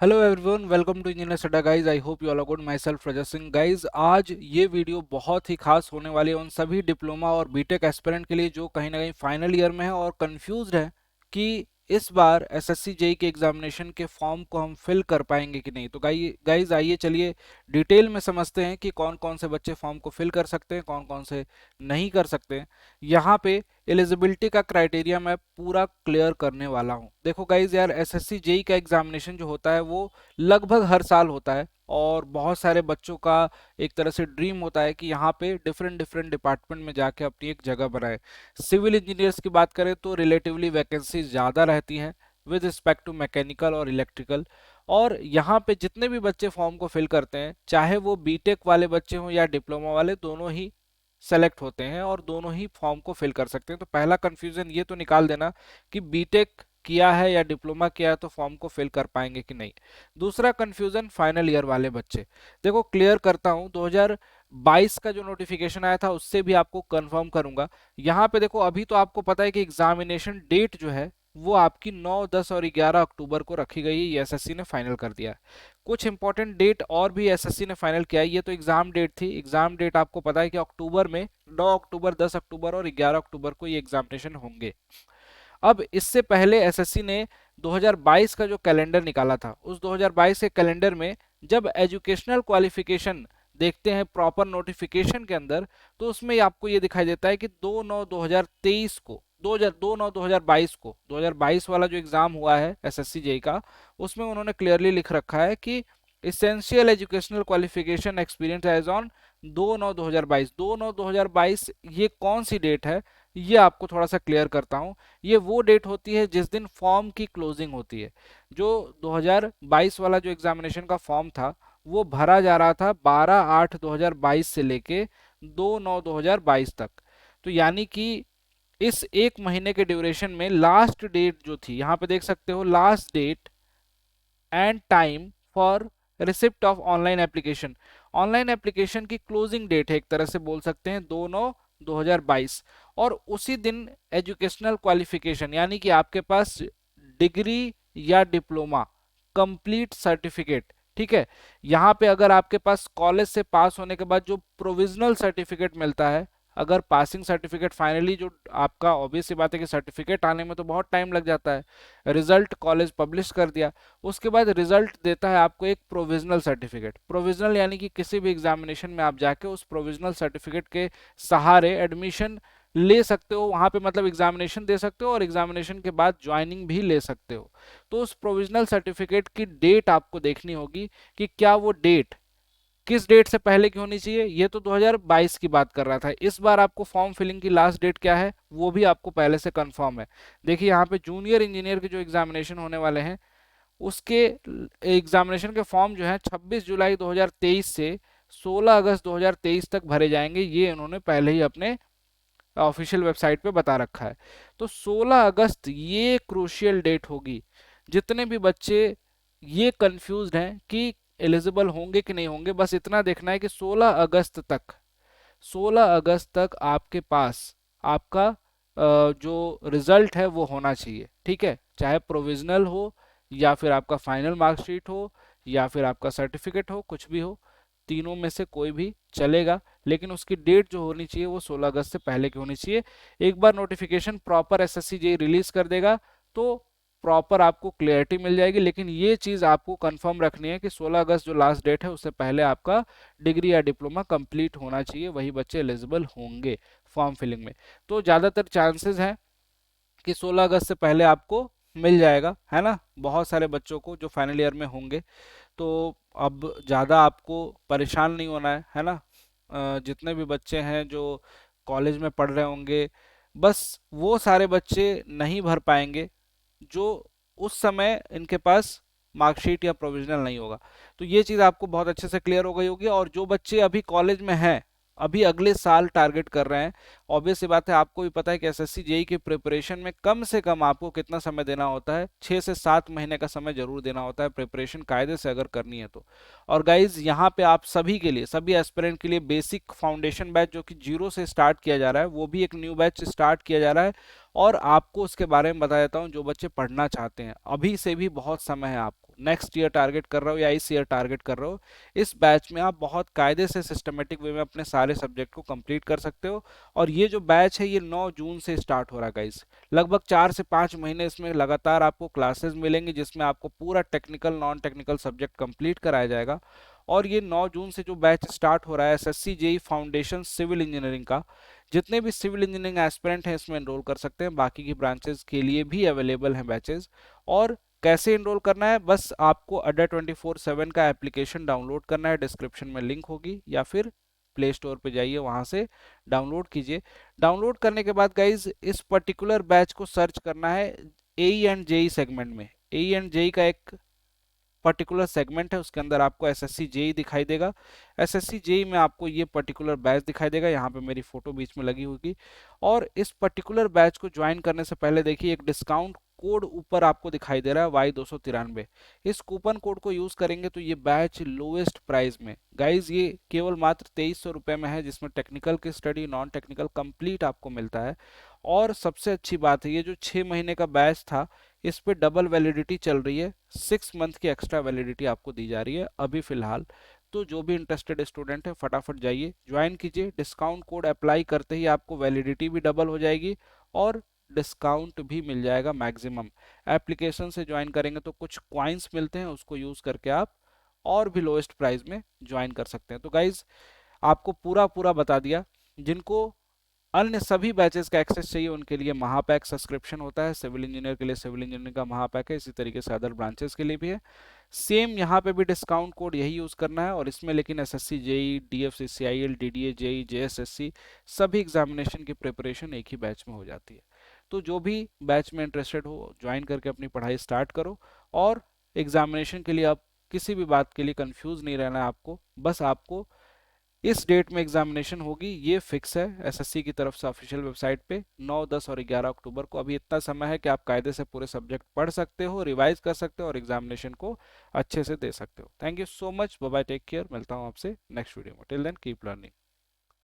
Hello everyone, welcome to engineer Adda guys. I hope you all are good. Myself Rajat Singh. Guys, आज ये video बहुत ही खास होने वाली है उन सभी डिप्लोमा और बीटेक एस्पिरेंट के लिए जो कहीं ना कहीं फाइनल ईयर में है और कंफ्यूज्ड है कि इस बार एसएससी जेई के एग्जामिनेशन के फॉर्म को हम फिल कर पाएंगे कि नहीं। तो गाइज आइए चलिए डिटेल में समझते हैं कि कौन कौन से बच्चे फॉर्म को फिल कर सकते हैं, कौन कौन से नहीं कर सकते हैं। यहाँ पे एलिजिबिलिटी का क्राइटेरिया मैं पूरा क्लियर करने वाला हूँ। देखो गाइज यार, एसएससी जेई का एग्जामिनेशन जो होता है वो लगभग हर साल होता है और बहुत सारे बच्चों का एक तरह से ड्रीम होता है कि यहाँ पे डिफरेंट डिफरेंट डिपार्टमेंट में जाके अपनी एक जगह बनाए। सिविल इंजीनियर्स की बात करें तो रिलेटिवली वैकेंसी ज़्यादा रहती हैं विद रिस्पेक्ट टू मैकेनिकल और इलेक्ट्रिकल। और यहाँ पे जितने भी बच्चे फॉर्म को फिल करते हैं, चाहे वो बीटेक वाले बच्चे हों या डिप्लोमा वाले, दोनों ही सेलेक्ट होते हैं और दोनों ही फॉर्म को फिल कर सकते हैं। तो पहला कंफ्यूजन ये तो निकाल देना कि बीटेक किया है या डिप्लोमा किया है तो फॉर्म को फिल कर पाएंगे कि नहीं। दूसरा कंफ्यूजन फाइनल ईयर वाले बच्चे। देखो क्लियर करता हूं, 2022 का जो नोटिफिकेशन आया था उससे भी आपको कंफर्म करूंगा। यहाँ पे देखो, अभी तो आपको पता है कि एग्जामिनेशन डेट जो है वो आपकी 9, 10 और 11 अक्टूबर को रखी गई है। ये एसएससी ने फाइनल कर दिया है। कुछ इंपॉर्टेंट डेट और भी एसएससी ने फाइनल किया है। ये तो एग्जाम डेट थी। एग्जाम डेट आपको पता है कि अक्टूबर में 9 अक्टूबर, 10 अक्टूबर और 11 अक्टूबर को ये एग्जामिनेशन होंगे। अब इससे पहले एसएससी ने 2022 का जो कैलेंडर निकाला था, उस 2022 के कैलेंडर में जब एजुकेशनल क्वालिफिकेशन देखते हैं प्रॉपर नोटिफिकेशन के अंदर, तो उसमें आपको ये दिखाई देता है कि 2/9/2023 को 2/9/2022 को 2022 वाला जो एग्जाम हुआ है एसएससी जेई का, उसमें उन्होंने क्लियरली लिख रखा है कि essential educational qualification experience as on 2/9/2022। 2/9/2022 ये कौन सी डेट है, ये आपको थोड़ा सा क्लियर करता हूं। ये वो डेट होती है जिस दिन फॉर्म की क्लोजिंग होती है। जो 2022 वाला जो एग्जामिनेशन का फॉर्म था वो भरा जा रहा था 12/8/2022 से लेके 2/9/2022 तक। तो यानी कि इस एक महीने के ड्यूरेशन में लास्ट डेट जो थी, यहाँ पे देख सकते हो, last date and time for receipt of online application. Online application की क्लोजिंग डेट है, एक तरह से बोल सकते हैं, 2/9/2022। और उसी दिन एजुकेशनल क्वालिफिकेशन यानी कि आपके पास डिग्री या डिप्लोमा कंप्लीट सर्टिफिकेट, ठीक है। यहाँ पे अगर आपके पास कॉलेज से पास होने के बाद जो प्रोविजनल सर्टिफिकेट मिलता है, अगर पासिंग सर्टिफिकेट, फाइनली जो आपका, ऑब्वियस सी बात है कि सर्टिफिकेट आने में तो बहुत टाइम लग जाता है। रिजल्ट कॉलेज पब्लिश कर दिया, उसके बाद रिजल्ट देता है आपको एक प्रोविजनल सर्टिफिकेट। प्रोविजनल यानी कि किसी भी एग्जामिनेशन में आप जाके उस प्रोविजनल सर्टिफिकेट के सहारे एडमिशन ले सकते हो वहां पे, मतलब एग्जामिनेशन दे सकते हो और एग्जामिनेशन के बाद ज्वाइनिंग भी ले सकते हो। तो उस प्रोविजनल सर्टिफिकेट की डेट आपको देखनी होगी कि क्या वो डेट किस डेट से पहले की होनी चाहिए। ये तो 2022 की बात कर रहा था। इस बार आपको फॉर्म फिलिंग की लास्ट डेट क्या है वो भी आपको पहले से कंफर्म है। देखिए यहाँ पे जूनियर इंजीनियर के जो एग्जामिनेशन होने वाले हैं उसके एग्जामिनेशन के फॉर्म जो है 26 जुलाई 2023 से 16 अगस्त 2023 तक भरे जाएंगे। ये उन्होंने पहले ही अपने ऑफिशियल वेबसाइट पे बता रखा है। तो 16 अगस्त ये क्रूशियल डेट होगी। जितने भी बच्चे ये कंफ्यूज्ड हैं कि एलिजिबल होंगे कि नहीं होंगे, बस इतना देखना है कि 16 अगस्त तक आपके पास आपका जो रिजल्ट है वो होना चाहिए, ठीक है। चाहे प्रोविजनल हो या फिर आपका फाइनल मार्कशीट हो या फिर आपका सर्टिफिकेट हो, कुछ भी हो, तीनों में से कोई भी चलेगा। लेकिन उसकी डेट जो होनी चाहिए वो 16 अगस्त से पहले की होनी चाहिए। एक बार notification proper SSC JE release कर देगा तो प्रॉपर आपको क्लियरिटी मिल जाएगी। लेकिन ये चीज आपको कंफर्म रखनी है कि 16 अगस्त जो लास्ट डेट है उससे पहले आपका डिग्री या डिप्लोमा कंप्लीट होना चाहिए, वही बच्चे एलिजिबल होंगे फॉर्म फिलिंग में। तो ज्यादातर चांसेस हैं कि 16 अगस्त से पहले आपको मिल जाएगा, है ना, बहुत सारे बच्चों को जो फाइनल ईयर में होंगे। तो अब ज़्यादा आपको परेशान नहीं होना है ना। जितने भी बच्चे हैं जो कॉलेज में पढ़ रहे होंगे, बस वो सारे बच्चे नहीं भर पाएंगे जो उस समय इनके पास मार्कशीट या प्रोविजनल नहीं होगा। तो ये चीज़ आपको बहुत अच्छे से क्लियर हो गई होगी। और जो बच्चे अभी कॉलेज में हैं, अभी अगले साल टारगेट कर रहे हैं, ऑब्वियस सी बात है, आपको भी पता है कि एसएससी जेई की प्रिपरेशन में कम से कम आपको कितना समय देना होता है, 6 से 7 महीने का समय जरूर देना होता है प्रिपरेशन कायदे से अगर करनी है तो। और गाइज यहाँ पे आप सभी के लिए, सभी एस्पिरेंट के लिए बेसिक फाउंडेशन बैच जो कि 0 से स्टार्ट किया जा रहा है, वो भी एक न्यू बैच स्टार्ट किया जा रहा है। और आपको उसके बारे में बता देता हूँ। जो बच्चे पढ़ना चाहते हैं, अभी से भी बहुत समय है, आपको नेक्स्ट ईयर टारगेट कर रहे हो या इस ईयर टारगेट कर रहे हो, इस बैच में आप बहुत कायदे से सिस्टमेटिक वे में अपने सारे सब्जेक्ट को कंप्लीट कर सकते हो। और ये जो बैच है ये 9 जून से स्टार्ट हो रहा है गाइस। लगभग 4 से 5 महीने इसमें लगातार आपको क्लासेस मिलेंगी, जिसमें आपको पूरा technical non technical subject complete कराया जाएगा। और ये 9 जून से जो बैच स्टार्ट हो रहा है SSC JE foundation civil engineering का, जितने भी सिविल इंजीनियरिंग एस्पिरेंट हैं इसमें एनरोल कर सकते हैं। बाकी की ब्रांचेस के लिए भी अवेलेबल हैं बैचेस। और कैसे एनरोल करना है, बस आपको अड्डा 24/7 का एप्लीकेशन डाउनलोड करना है, डिस्क्रिप्शन में लिंक होगी, या फिर प्ले स्टोर पे जाइए, वहां से डाउनलोड कीजिए। डाउनलोड करने के बाद गाइज इस पर्टिकुलर बैच को सर्च करना है एई एंड जेई सेगमेंट में। एई एंड जेई का एक पर्टिकुलर सेगमेंट है, उसके अंदर आपको एसएससी जेई दिखाई देगा। एसएससी जेई में आपको ये पर्टिकुलर बैच दिखाई देगा, यहाँ पे मेरी फोटो बीच में लगी होगी। और इस पर्टिकुलर बैच को ज्वाइन करने से पहले देखिए एक डिस्काउंट कोड ऊपर आपको दिखाई दे रहा है Y293। इस कूपन कोड को यूज करेंगे तो ये बैच लोएस्ट प्राइस में गाइज, ये केवल मात्र 2300 रुपए में है, जिसमें टेक्निकल की स्टडी नॉन टेक्निकल कंप्लीट आपको मिलता है। और सबसे अच्छी बात है, ये जो 6 महीने का बैच था इस पे डबल वैलिडिटी चल रही है, 6 मंथ की एक्स्ट्रा वैलिडिटी आपको दी जा रही है अभी फिलहाल। तो जो भी इंटरेस्टेड स्टूडेंट है फटाफट जाइए ज्वाइन कीजिए। डिस्काउंट कोड अप्लाई करते ही आपको वैलिडिटी भी डबल हो जाएगी और डिस्काउंट भी मिल जाएगा मैक्सिमम। एप्लीकेशन से ज्वाइन करेंगे तो कुछ क्वाइंस मिलते हैं, उसको यूज करके आप और भी लोएस्ट प्राइस में ज्वाइन कर सकते हैं। तो गाइज आपको पूरा पूरा बता दिया। जिनको अन्य सभी बैचेस का एक्सेस चाहिए उनके लिए महापैक सब्सक्रिप्शन होता है। सिविल इंजीनियर के लिए सिविल इंजीनियरिंग का महापैक है, इसी तरीके से अदर ब्रांचेस के लिए भी है। सेम यहाँ पे भी डिस्काउंट कोड यही यूज करना है। और इसमें लेकिन SSC JE DFCCIL DDA JE JSSC सभी एग्जामिनेशन की प्रिपरेशन एक ही बैच में हो जाती है। तो जो भी बैच में इंटरेस्टेड हो ज्वाइन करके अपनी पढ़ाई स्टार्ट करो। और एग्जामिनेशन के लिए आप किसी भी बात के लिए कंफ्यूज नहीं रहना है आपको, बस आपको इस डेट में एग्जामिनेशन होगी ये फिक्स है एसएससी की तरफ से ऑफिशियल वेबसाइट पे 9, 10 और 11 अक्टूबर को। अभी इतना समय है कि आप कायदे से पूरे सब्जेक्ट पढ़ सकते हो, रिवाइज कर सकते हो और एग्जामिनेशन को अच्छे से दे सकते हो। Thank you so much, bye bye, take care. मिलता हूँ आपसे नेक्स्ट वीडियो में। Till then keep learning.